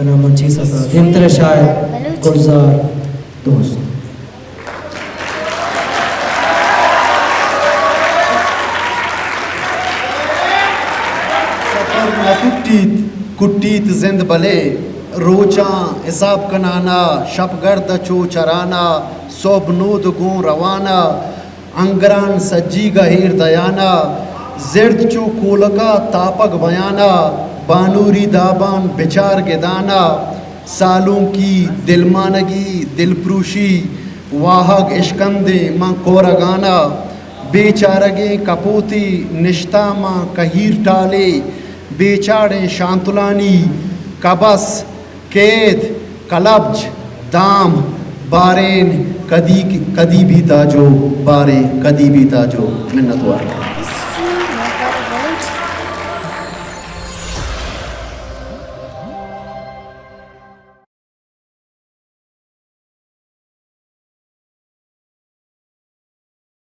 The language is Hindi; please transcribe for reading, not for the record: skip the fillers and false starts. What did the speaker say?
कनामची सका दिमतर शायर गुलजार दोस्त सफर न कुट्टीत जिंद बले रोचा हिसाब कनाना शब गर्द चो चराना सोब नूद गूं रवाना अंगरान सज्जी गहीर दयाना जिर्द चो कोलका तापक बयाना बानूरी दाबान बिचार के दाना सालों की दिलमानगी दिलप्रूशी वाहक इश्कंदे माँ कोरगाना बेचारगे कपोती निश्ता माँ कहीर टाले बेचारे शांतुलानी कबस कैद कलब्ज दाम बारेन कदी भी ताजो बारे कदी भी ताजो मिन्नत वार